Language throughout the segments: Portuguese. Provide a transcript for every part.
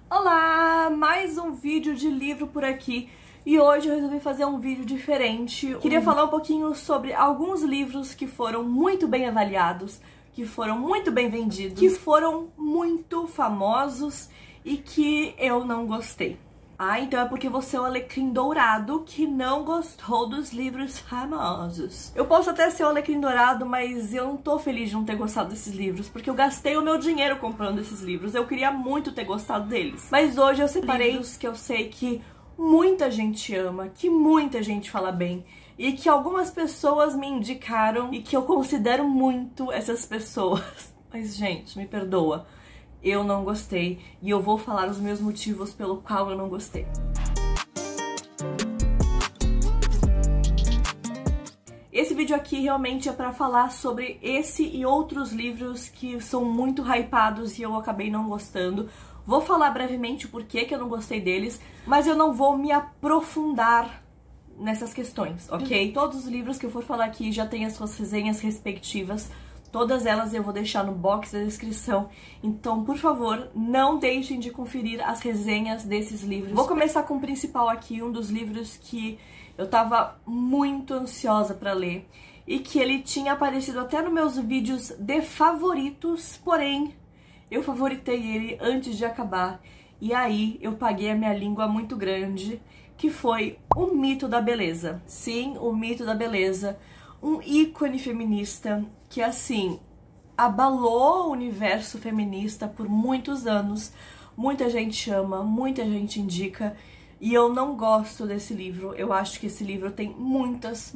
Olá! Mais um vídeo de livro por aqui e hoje eu resolvi fazer um vídeo diferente. Queria falar um pouquinho sobre alguns livros que foram muito bem avaliados, que foram muito bem vendidos, que foram muito famosos e que eu não gostei. Ah, então é porque você é o alecrim dourado que não gostou dos livros famosos. Eu posso até ser o alecrim dourado, mas eu não tô feliz de não ter gostado desses livros, porque eu gastei o meu dinheiro comprando esses livros. Eu queria muito ter gostado deles. Mas hoje eu separei livros que eu sei que muita gente ama, que muita gente fala bem, e que algumas pessoas me indicaram e que eu considero muito essas pessoas. Mas, gente, me perdoa. Eu não gostei e eu vou falar os meus motivos pelo qual eu não gostei. Esse vídeo aqui realmente é pra falar sobre esse e outros livros que são muito hypados e eu acabei não gostando. Vou falar brevemente o porquê que eu não gostei deles, mas eu não vou me aprofundar nessas questões, ok? Todos os livros que eu for falar aqui já têm as suas resenhas respectivas. Todas elas eu vou deixar no box da descrição, então, por favor, não deixem de conferir as resenhas desses livros. Vou começar com o principal aqui, um dos livros que eu tava muito ansiosa pra ler e que ele tinha aparecido até nos meus vídeos de favoritos, porém, eu favoritei ele antes de acabar e aí eu paguei a minha língua muito grande, que foi O Mito da Beleza. Sim, O Mito da Beleza. Um ícone feminista que, assim, abalou o universo feminista por muitos anos. Muita gente ama, muita gente indica. E eu não gosto desse livro. Eu acho que esse livro tem muitas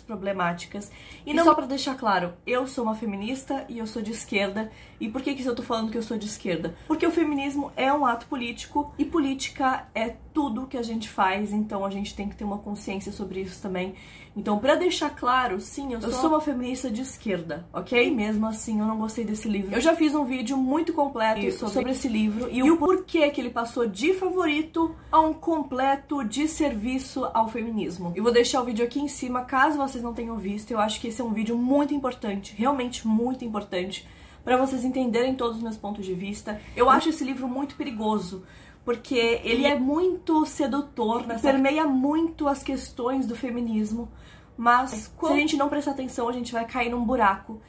problemáticas. E não só pra deixar claro, eu sou uma feminista e eu sou de esquerda. E por que eu tô falando que eu sou de esquerda? Porque o feminismo é um ato político e política é tudo que a gente faz, então a gente tem que ter uma consciência sobre isso também. Então, pra deixar claro, sim, eu sou uma feminista de esquerda, ok? E mesmo assim, eu não gostei desse livro. Eu já fiz um vídeo muito completo sobre esse livro e o porquê que ele passou de favorito a um completo desserviço ao feminismo. Eu vou deixar o vídeo aqui em cima, caso vocês não tenham visto. Eu acho que esse é um vídeo muito importante, realmente muito importante, pra vocês entenderem todos os meus pontos de vista. Eu acho esse livro muito perigoso, porque ele é muito sedutor, permeia muito as questões do feminismo, mas se a gente não prestar atenção, a gente vai cair num buraco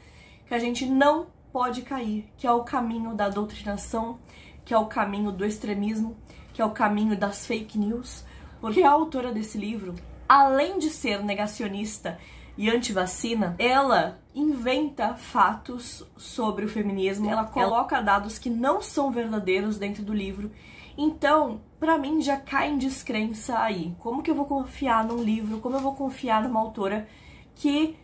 que a gente não pode cair, que é o caminho da doutrinação, que é o caminho do extremismo, que é o caminho das fake news, porque a autora desse livro, além de ser negacionista e anti-vacina, ela inventa fatos sobre o feminismo, ela coloca dados que não são verdadeiros dentro do livro. Então, pra mim, já cai em descrença aí. Como que eu vou confiar num livro, como eu vou confiar numa autora que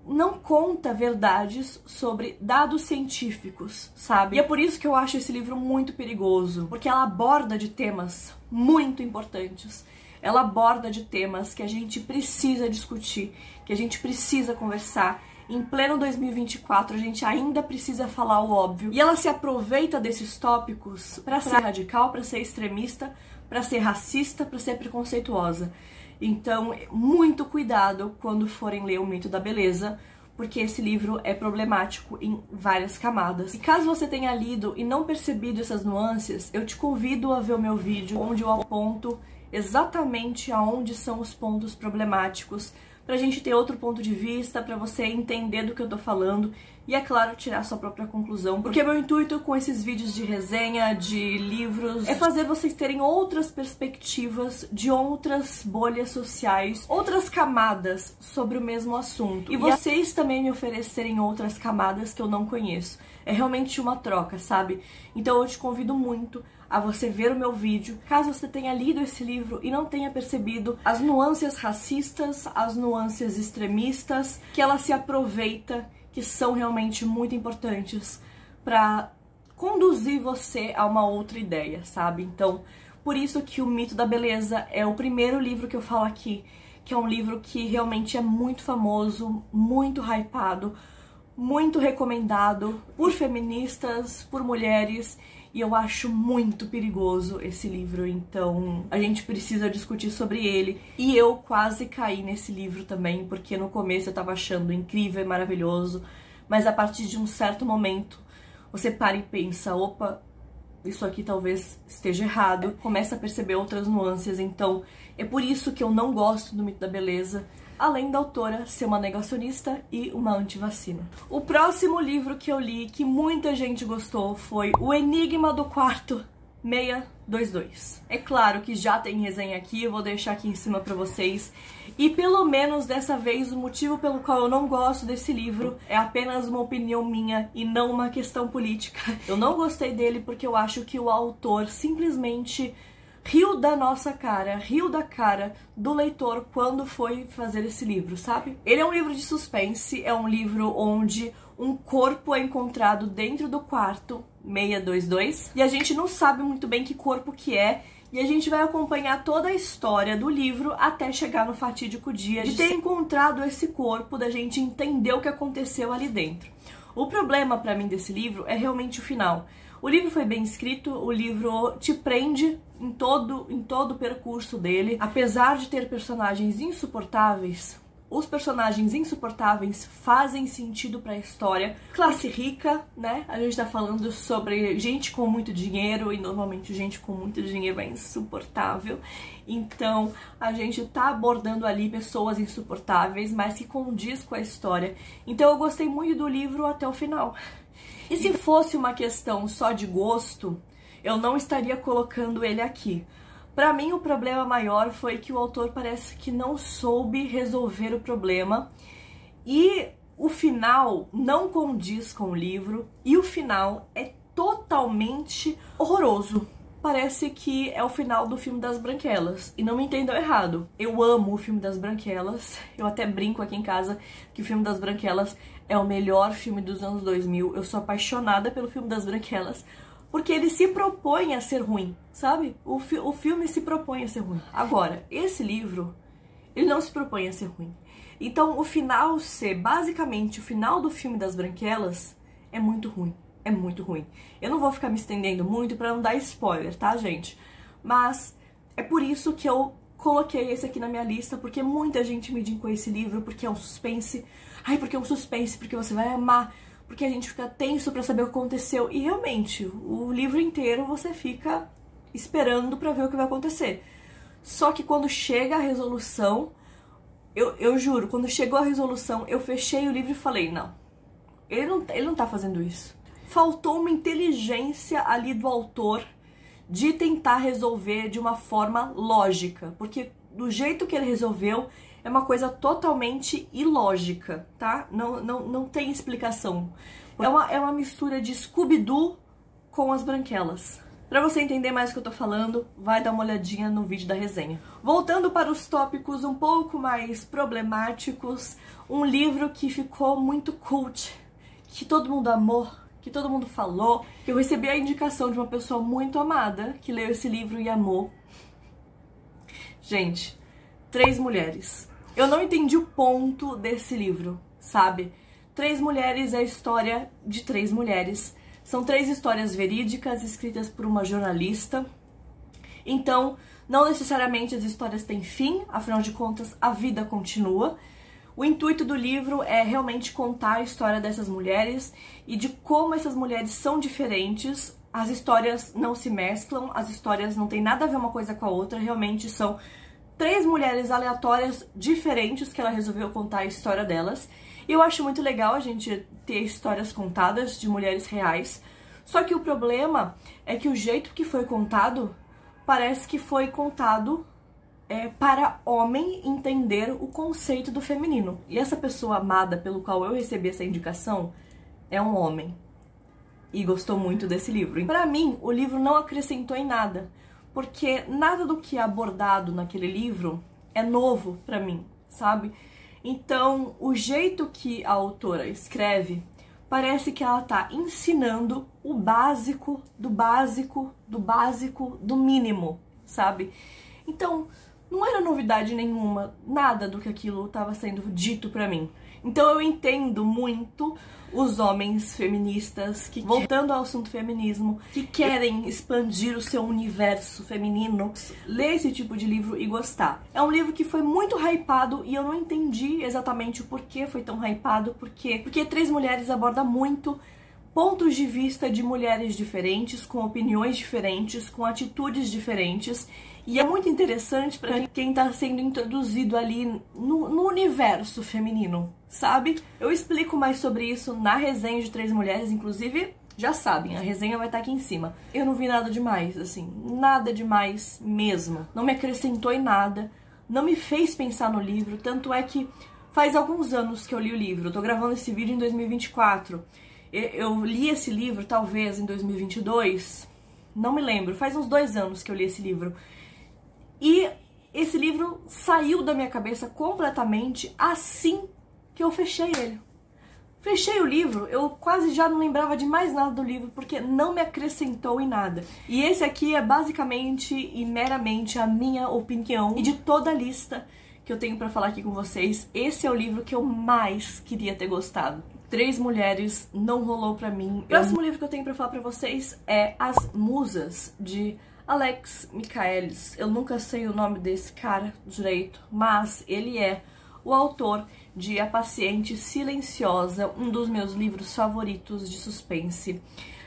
não conta verdades sobre dados científicos, sabe? E é por isso que eu acho esse livro muito perigoso, porque ela aborda de temas muito importantes. Ela aborda de temas que a gente precisa discutir, que a gente precisa conversar. Em pleno 2024, a gente ainda precisa falar o óbvio. E ela se aproveita desses tópicos pra ser radical, pra ser extremista, pra ser racista, pra ser preconceituosa. Então, muito cuidado quando forem ler O Mito da Beleza, porque esse livro é problemático em várias camadas. E caso você tenha lido e não percebido essas nuances, eu te convido a ver o meu vídeo onde eu aponto exatamente aonde são os pontos problemáticos, pra gente ter outro ponto de vista, pra você entender do que eu tô falando e, é claro, tirar sua própria conclusão. Porque meu intuito com esses vídeos de resenha, de livros, é fazer vocês terem outras perspectivas de outras bolhas sociais, outras camadas sobre o mesmo assunto. E vocês também me oferecerem outras camadas que eu não conheço. É realmente uma troca, sabe? Então eu te convido muito a você ver o meu vídeo, caso você tenha lido esse livro e não tenha percebido as nuances racistas, as nuances extremistas, que ela se aproveita, que são realmente muito importantes pra conduzir você a uma outra ideia, sabe? Então, por isso que O Mito da Beleza é o primeiro livro que eu falo aqui, que é um livro que realmente é muito famoso, muito hypado, muito recomendado por feministas, por mulheres, e eu acho muito perigoso esse livro, então a gente precisa discutir sobre ele. E eu quase caí nesse livro também, porque no começo eu tava achando incrível e maravilhoso, mas a partir de um certo momento você para e pensa, opa, isso aqui talvez esteja errado, começa a perceber outras nuances, então é por isso que eu não gosto do Mito da Beleza, além da autora ser uma negacionista e uma anti-vacina. O próximo livro que eu li, que muita gente gostou, foi O Enigma do Quarto 622. É claro que já tem resenha aqui, eu vou deixar aqui em cima pra vocês. E pelo menos dessa vez o motivo pelo qual eu não gosto desse livro é apenas uma opinião minha e não uma questão política. Eu não gostei dele porque eu acho que o autor simplesmente riu da nossa cara, riu da cara do leitor quando foi fazer esse livro, sabe? Ele é um livro de suspense, é um livro onde um corpo é encontrado dentro do quarto 622 e a gente não sabe muito bem que corpo que é, e a gente vai acompanhar toda a história do livro até chegar no fatídico dia de ter encontrado esse corpo, da gente entender o que aconteceu ali dentro. O problema pra mim desse livro é realmente o final. O livro foi bem escrito, o livro te prende em todo o percurso dele. Apesar de ter personagens insuportáveis, os personagens insuportáveis fazem sentido pra história. Classe rica, né? A gente tá falando sobre gente com muito dinheiro, e normalmente gente com muito dinheiro é insuportável. Então a gente tá abordando ali pessoas insuportáveis, mas que condiz com a história. Então eu gostei muito do livro até o final. E se fosse uma questão só de gosto, eu não estaria colocando ele aqui. Pra mim, o problema maior foi que o autor parece que não soube resolver o problema e o final não condiz com o livro e o final é totalmente horroroso. Parece que é o final do filme das Branquelas, e não me entendam errado, eu amo o filme das Branquelas, eu até brinco aqui em casa que o filme das Branquelas é o melhor filme dos anos 2000, eu sou apaixonada pelo filme das Branquelas, porque ele se propõe a ser ruim, sabe? O filme se propõe a ser ruim. Agora, esse livro, ele não se propõe a ser ruim. Então, o final ser basicamente o final do filme das Branquelas é muito ruim. É muito ruim. Eu não vou ficar me estendendo muito pra não dar spoiler, tá, gente? Mas é por isso que eu coloquei esse aqui na minha lista, porque muita gente me indicou esse livro, porque é um suspense. Ai, porque é um suspense, porque você vai amar, porque a gente fica tenso pra saber o que aconteceu. E realmente, o livro inteiro você fica esperando pra ver o que vai acontecer. Só que quando chega a resolução, eu juro, quando chegou a resolução, eu fechei o livro e falei, não, ele não tá fazendo isso. Faltou uma inteligência ali do autor de tentar resolver de uma forma lógica, porque do jeito que ele resolveu é uma coisa totalmente ilógica, tá? Não tem explicação. É uma mistura de Scooby-Doo com as Branquelas. Pra você entender mais o que eu tô falando, vai dar uma olhadinha no vídeo da resenha. Voltando para os tópicos um pouco mais problemáticos, um livro que ficou muito cult, que todo mundo amou, que todo mundo falou, que eu recebi a indicação de uma pessoa muito amada que leu esse livro e amou. Gente, 3 mulheres. Eu não entendi o ponto desse livro, sabe? 3 mulheres é a história de 3 mulheres. São 3 histórias verídicas escritas por uma jornalista. Então, não necessariamente as histórias têm fim, afinal de contas, a vida continua. O intuito do livro é realmente contar a história dessas mulheres e de como essas mulheres são diferentes. As histórias não se mesclam, as histórias não têm nada a ver uma coisa com a outra, realmente são 3 mulheres aleatórias diferentes que ela resolveu contar a história delas. E eu acho muito legal a gente ter histórias contadas de mulheres reais, só que o problema é que o jeito que foi contado parece que foi contado para homem entender o conceito do feminino. E essa pessoa amada pelo qual eu recebi essa indicação é um homem. E gostou muito desse livro. E para mim, o livro não acrescentou em nada. Porque nada do que é abordado naquele livro é novo para mim, sabe? Então, o jeito que a autora escreve, parece que ela tá ensinando o básico do básico do básico do mínimo, sabe? Então, não era novidade nenhuma, nada do que aquilo estava sendo dito pra mim. Então eu entendo muito os homens feministas que, voltando ao assunto feminismo, que querem expandir o seu universo feminino, ler esse tipo de livro e gostar. É um livro que foi muito hypado e eu não entendi exatamente o porquê foi tão hypado, porque 3 mulheres aborda muito pontos de vista de mulheres diferentes, com opiniões diferentes, com atitudes diferentes. E é muito interessante para quem está sendo introduzido ali no universo feminino, sabe? Eu explico mais sobre isso na resenha de Três Mulheres, inclusive, já sabem, a resenha vai estar aqui em cima. Eu não vi nada demais, assim, nada demais mesmo. Não me acrescentou em nada, não me fez pensar no livro, tanto é que faz alguns anos que eu li o livro. Eu tô gravando esse vídeo em 2024. Eu li esse livro, talvez, em 2022, não me lembro, faz uns 2 anos que eu li esse livro. E esse livro saiu da minha cabeça completamente assim que eu fechei ele. Fechei o livro, eu quase já não lembrava de mais nada do livro, porque não me acrescentou em nada. E esse aqui é basicamente e meramente a minha opinião. E de toda a lista que eu tenho pra falar aqui com vocês, esse é o livro que eu mais queria ter gostado. Três Mulheres não rolou pra mim. O próximo livro que eu tenho pra falar pra vocês é As Musas, de Alex Michaelis. Eu nunca sei o nome desse cara direito, mas ele é o autor de A Paciente Silenciosa, um dos meus livros favoritos de suspense.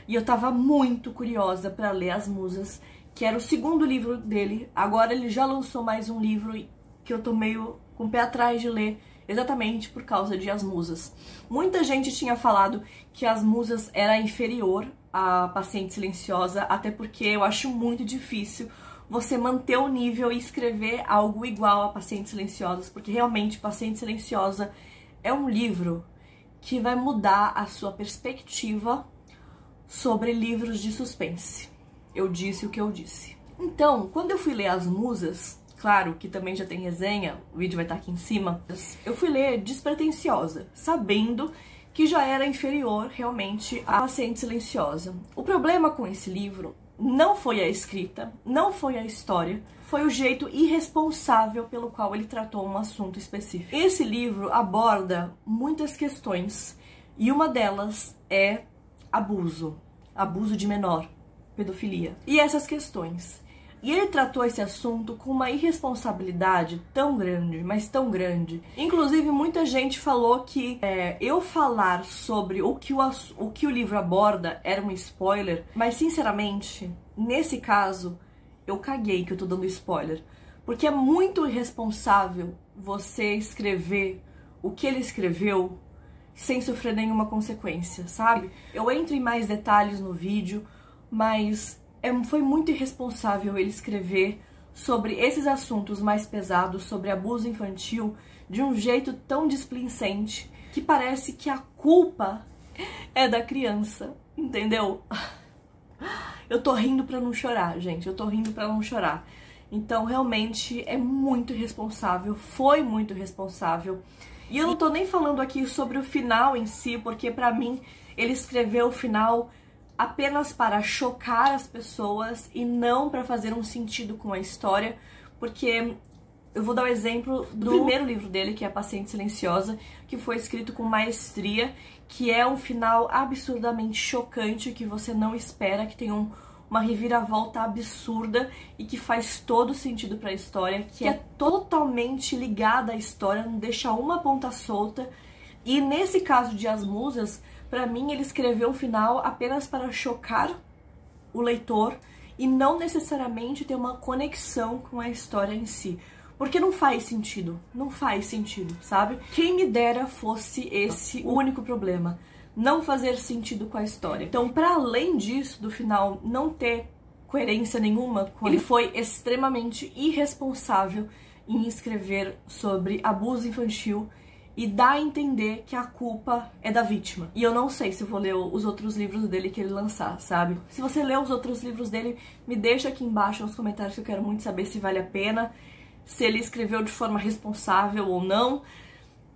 E eu tava muito curiosa pra ler As Musas, que era o segundo livro dele. Agora ele já lançou mais um livro que eu tô meio com o pé atrás de ler, exatamente por causa de As Musas. Muita gente tinha falado que As Musas era inferior a Paciente Silenciosa, até porque eu acho muito difícil você manter o nível e escrever algo igual a Pacientes Silenciosas, porque realmente Paciente Silenciosa é um livro que vai mudar a sua perspectiva sobre livros de suspense. Eu disse o que eu disse. Então, quando eu fui ler As Musas, claro que também já tem resenha, o vídeo vai estar aqui em cima, eu fui ler despretensiosa, sabendo que já era inferior realmente à Paciente Silenciosa. O problema com esse livro não foi a escrita, não foi a história, foi o jeito irresponsável pelo qual ele tratou um assunto específico. Esse livro aborda muitas questões e uma delas é abuso de menor, pedofilia. E essas questões. E ele tratou esse assunto com uma irresponsabilidade tão grande, mas tão grande. Inclusive, muita gente falou que eu falar sobre o que o livro aborda era um spoiler, mas sinceramente, nesse caso, eu caguei que eu tô dando spoiler. Porque é muito irresponsável você escrever o que ele escreveu sem sofrer nenhuma consequência, sabe? Eu entro em mais detalhes no vídeo, mas foi muito irresponsável ele escrever sobre esses assuntos mais pesados, sobre abuso infantil, de um jeito tão displicente que parece que a culpa é da criança, entendeu? Eu tô rindo pra não chorar, gente, eu tô rindo pra não chorar. Então, realmente, é muito irresponsável, foi muito irresponsável. E eu não tô nem falando aqui sobre o final em si, porque pra mim, ele escreveu o final apenas para chocar as pessoas e não para fazer um sentido com a história, porque eu vou dar o exemplo do primeiro livro dele, que é A Paciente Silenciosa, que foi escrito com maestria, que é um final absurdamente chocante, que você não espera, que tem uma reviravolta absurda e que faz todo sentido para a história, que é totalmente ligada à história, não deixa uma ponta solta. E nesse caso de As Musas, pra mim, ele escreveu o final apenas para chocar o leitor e não necessariamente ter uma conexão com a história em si. Porque não faz sentido, sabe? Quem me dera fosse esse o único problema, não fazer sentido com a história. Então, pra além disso, do final não ter coerência nenhuma, ele foi extremamente irresponsável em escrever sobre abuso infantil e dá a entender que a culpa é da vítima. E eu não sei se eu vou ler os outros livros dele que ele lançar, sabe? Se você ler os outros livros dele, me deixa aqui embaixo nos comentários, que eu quero muito saber se vale a pena, se ele escreveu de forma responsável ou não.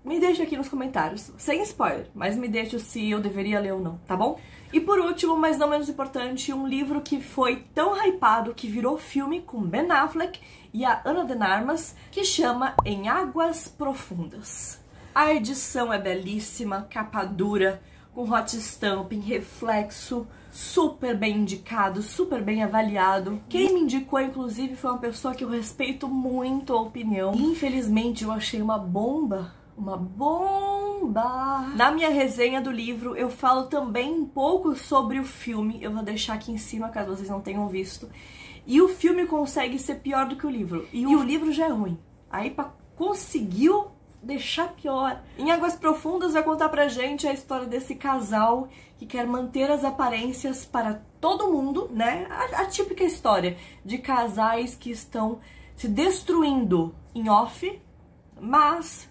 Me deixa aqui nos comentários, sem spoiler, mas me deixa se eu deveria ler ou não, tá bom? E por último, mas não menos importante, um livro que foi tão hypado que virou filme com Ben Affleck e a Ana de Armas, que chama Em Águas Profundas. A edição é belíssima, capa dura, com hot stamping, reflexo, super bem indicado, super bem avaliado. Quem me indicou, inclusive, foi uma pessoa que eu respeito muito a opinião. Infelizmente, eu achei uma bomba Caramba! Na minha resenha do livro eu falo também um pouco sobre o filme, eu vou deixar aqui em cima caso vocês não tenham visto. E o filme consegue ser pior do que o livro, e o livro já é ruim. Aí conseguiu deixar pior. Em Águas Profundas vai contar pra gente a história desse casal que quer manter as aparências para todo mundo, né? A típica história de casais que estão se destruindo em off, mas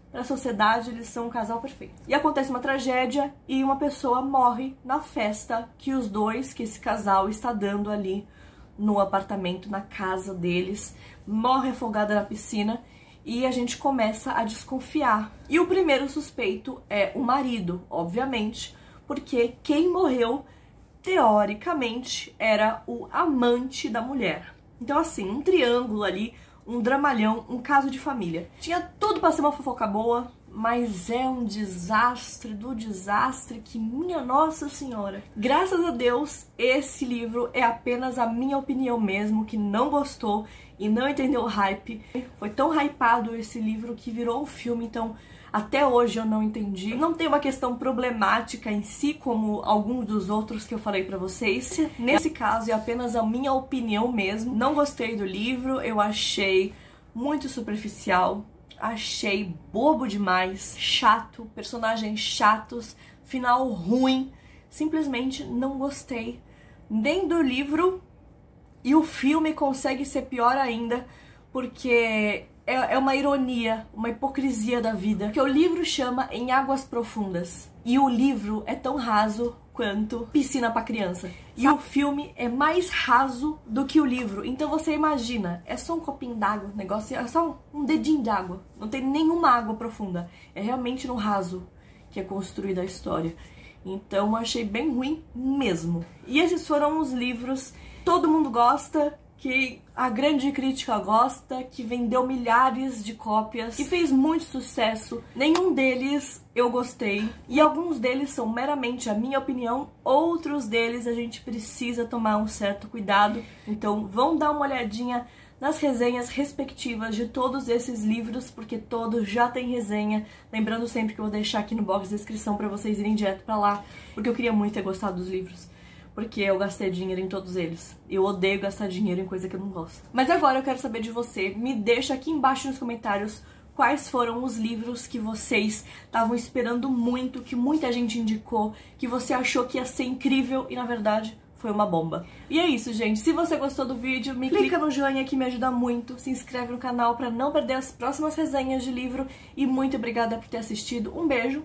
para a sociedade eles são um casal perfeito. E acontece uma tragédia e uma pessoa morre na festa que esse casal está dando ali no apartamento, na casa deles, morre afogada na piscina. E a gente começa a desconfiar. E o primeiro suspeito é o marido, obviamente, porque quem morreu, teoricamente, era o amante da mulher. Então, assim, um triângulo ali, um dramalhão, um caso de família. Tinha tudo pra ser uma fofoca boa, mas é um desastre do desastre que, minha Nossa Senhora. Graças a Deus, esse livro é apenas a minha opinião mesmo, que não gostou e não entendeu o hype. Foi tão hypado esse livro que virou um filme, então até hoje eu não entendi. Não tem uma questão problemática em si, como alguns dos outros que eu falei pra vocês. Nesse caso é apenas a minha opinião mesmo. Não gostei do livro, eu achei muito superficial. Achei bobo demais, chato, personagens chatos, final ruim. Simplesmente não gostei nem do livro, e o filme consegue ser pior ainda, porque é uma ironia, uma hipocrisia da vida. Que o livro chama Em Águas Profundas, e o livro é tão raso quanto Piscina pra Criança. E o filme é mais raso do que o livro. Então você imagina, é só um copinho d'água, o negócio é só um dedinho de água. Não tem nenhuma água profunda. É realmente no raso que é construída a história. Então eu achei bem ruim mesmo. E esses foram os livros que todo mundo gosta, que a grande crítica gosta, que vendeu milhares de cópias, que fez muito sucesso. Nenhum deles eu gostei, e alguns deles são meramente a minha opinião, outros deles a gente precisa tomar um certo cuidado. Então vão dar uma olhadinha nas resenhas respectivas de todos esses livros, porque todos já tem resenha. Lembrando sempre que eu vou deixar aqui no box de descrição pra vocês irem direto pra lá, porque eu queria muito ter gostado dos livros, porque eu gastei dinheiro em todos eles. Eu odeio gastar dinheiro em coisa que eu não gosto. Mas agora eu quero saber de você. Me deixa aqui embaixo nos comentários quais foram os livros que vocês estavam esperando muito, que muita gente indicou, que você achou que ia ser incrível e na verdade foi uma bomba. E é isso, gente. Se você gostou do vídeo, clica no joinha que me ajuda muito. Se inscreve no canal pra não perder as próximas resenhas de livro. E muito obrigada por ter assistido. Um beijo.